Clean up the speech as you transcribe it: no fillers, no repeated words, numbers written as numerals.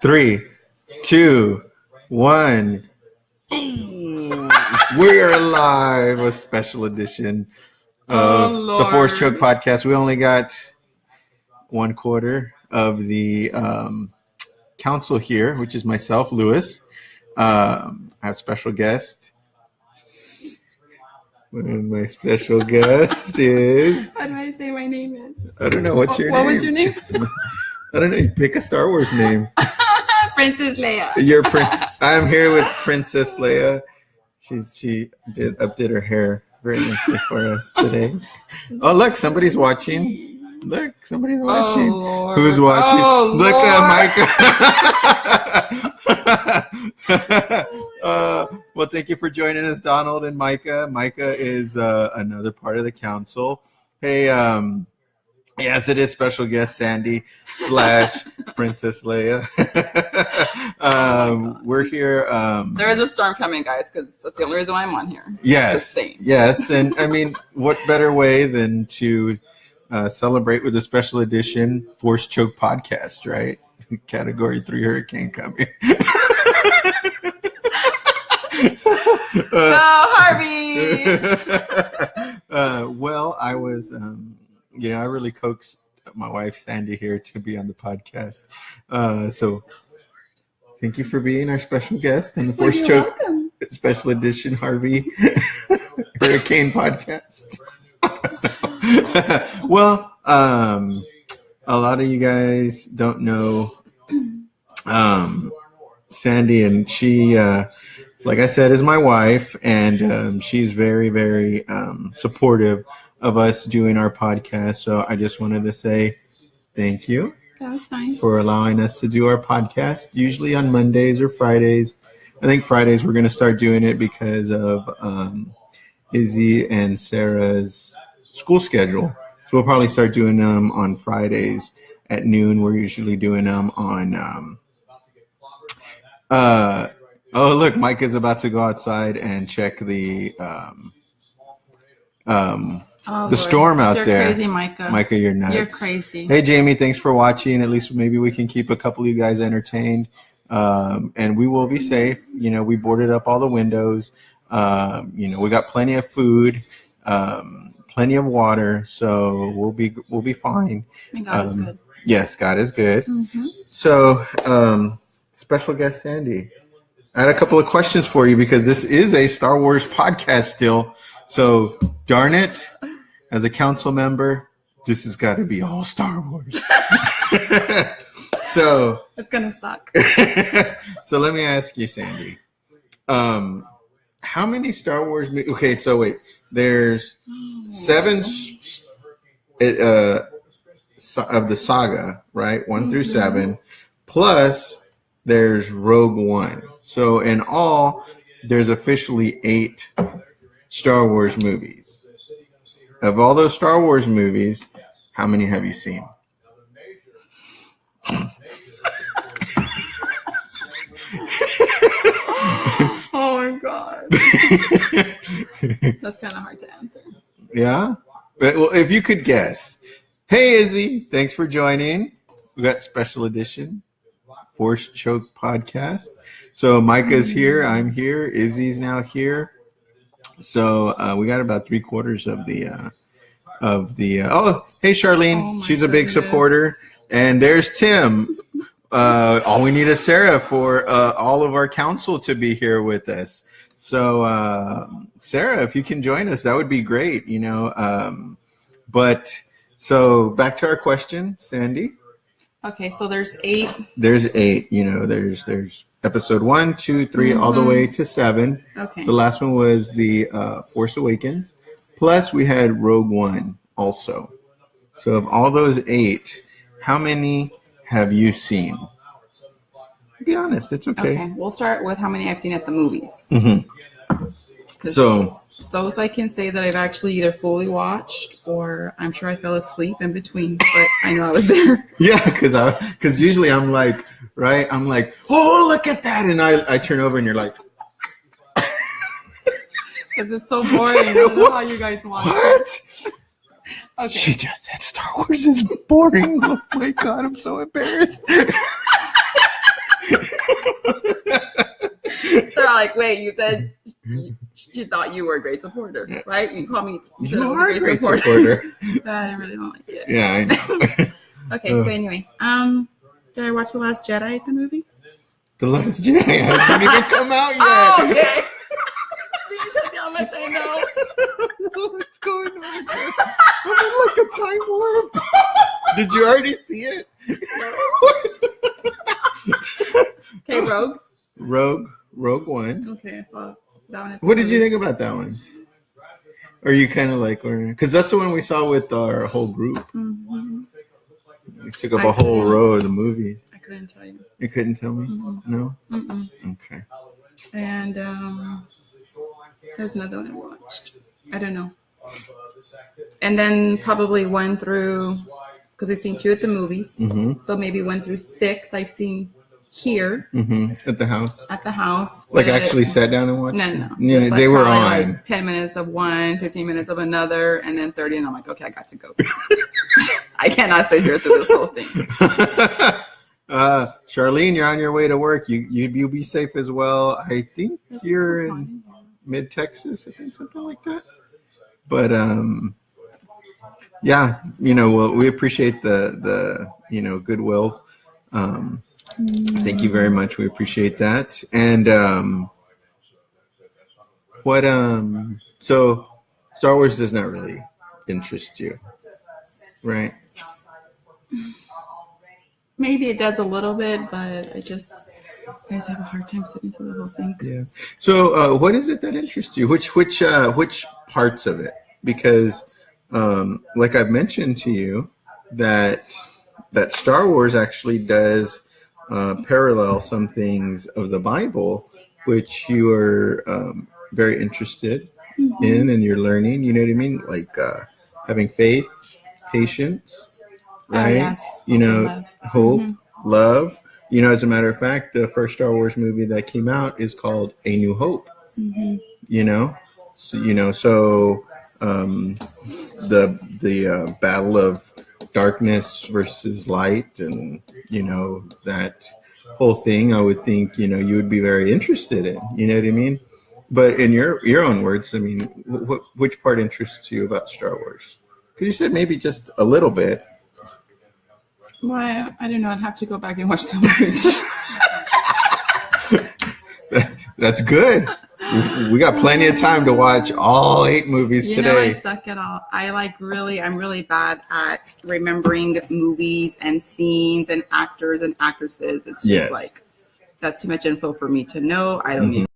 3, 2, 1. We are live, a special edition of the Force Choke podcast. We only got 1/4 of the council here, which is myself, Lewis. I have special guest. And my special guest is... How do I say my name is? I don't know. What's your name? What was your name? I don't know. You pick a Star Wars name. Princess Leia. I'm here with Princess Leia. She updid her hair very nicely for us today. Oh, look, somebody's watching. Look, somebody's watching. Oh, who's watching? Oh, look at Micah. Well, thank you for joining us, Donald and Micah. Micah is another part of the council. Hey, yes, it is special guest Sandy / Princess Leia. We're here. There is a storm coming, guys, because that's the only reason why I'm on here. Yes, and I mean, what better way than to celebrate with a special edition Force Choke podcast, right? Category 3 hurricane coming. No, Harvey. Well, I was, I really coaxed my wife Sandy here to be on the podcast. So thank you for being our special guest on the Force Choke special edition Harvey Hurricane podcast. Well, a lot of you guys don't know Sandy, and she, like I said, is my wife, and she's very, very supportive of us doing our podcast. So I just wanted to say thank you. That was nice. For allowing us to do our podcast, usually on Mondays or Fridays. I think Fridays we're going to start doing it because of Izzy and Sarah's school schedule. So we'll probably start doing them on Fridays at noon. We're usually doing them on... oh, look, Mike is about to go outside and check the storm out You're there. Crazy, Micah. Micah, you're nuts. You're crazy. Hey, Jamie, thanks for watching. At least maybe we can keep a couple of you guys entertained. And we will be safe. You know, we boarded up all the windows. We got plenty of food, plenty of water, so we'll be fine. And God is good. Yes, God is good. Mm-hmm. So, special guest Sandy, I had a couple of questions for you because this is a Star Wars podcast still. So, darn it, as a council member, this has got to be all Star Wars. So it's gonna suck. So let me ask you, Sandy, how many Star Wars? Okay, so wait, there's 7 of the saga, right? 1 through 7, plus there's Rogue One. So in all, there's officially 8 Star Wars movies. Of all those Star Wars movies, how many have you seen? Oh my God. That's kind of hard to answer. Yeah? Well, if you could guess. Hey, Izzy. Thanks for joining. We got special edition Force Choke podcast. So Micah's here. I'm here. Izzy's now here. So we got about 3/4 of the oh, hey, Charlene. She's a big supporter. And there's Tim. All we need is Sarah for all of our council to be here with us. So, Sarah, if you can join us, that would be great, But so back to our question, Sandy. Okay, so there's 8. There's 8, there's episode 1, 2, 3, all the way to 7. Okay. The last one was the Force Awakens. Plus we had Rogue One also. So of all those 8, how many have you seen? Be honest, it's okay. Okay, we'll start with how many I've seen at the movies. Mm-hmm. So those I can say that I've actually either fully watched or I'm sure I fell asleep in between, but I know I was there. Yeah, because usually I'm like, right? I'm like, oh, look at that, and I turn over and you're like, because it's so boring. I don't know how you guys watch. What? Okay. She just said Star Wars is boring. Oh my God, I'm so embarrassed. They're like, wait, you said she thought you were a great supporter, right? You call me. You are a great supporter. I really don't like it. Yeah, I know. Okay, so anyway, did I watch The Last Jedi, the movie? The Last Jedi hasn't even come out yet. Oh, okay. See, that's how much I know. What's going on? I'm in like a time warp. Did you already see it? Okay, Rogue One. Okay, I saw that one. What did you think about that one? Are you kind of like, because that's the one we saw with our whole group. Mm-hmm. We took up a whole row of the movies. I couldn't tell you. You couldn't tell me? Mm-hmm. No? Mm-mm. Okay. And there's another one I watched. I don't know. And then probably 1 through, because we've seen 2 at the movies. Mm-hmm. So maybe 1 through 6 I've seen here At the house. at the house. Like actually sat down and watched? No. Yeah, Just they were probably on. Like 10 minutes of one, 15 minutes of another, and then 30. And I'm like, okay, I got to go. I cannot sit here through this whole thing. Charlene, you're on your way to work. You'll be safe as well. I think you're in mid Texas. I think something like that. But yeah, well, we appreciate the goodwills. Thank you very much. We appreciate that. And so Star Wars does not really interest you, right? Maybe it does a little bit, but I just have a hard time sitting through the whole thing. Yeah. So what is it that interests you? Which parts of it? Because like I've mentioned to you that Star Wars actually does parallel some things of the Bible, which you are very interested in, and you're learning. You know what I mean? Like having faith, patience, right? Love. Hope, love. As a matter of fact, the first Star Wars movie that came out is called A New Hope. So the battle of darkness versus light, and that whole thing, I would think you would be very interested in. You know what I mean? But in your own words, I mean, which part interests you about Star Wars? Because you said maybe just a little bit. Well, I don't know. I'd have to go back and watch the movies. That's good. We got plenty of time to watch all 8 movies today. I suck at all. I'm really bad at remembering movies and scenes and actors and actresses. It's just like, that's too much info for me to know. I don't need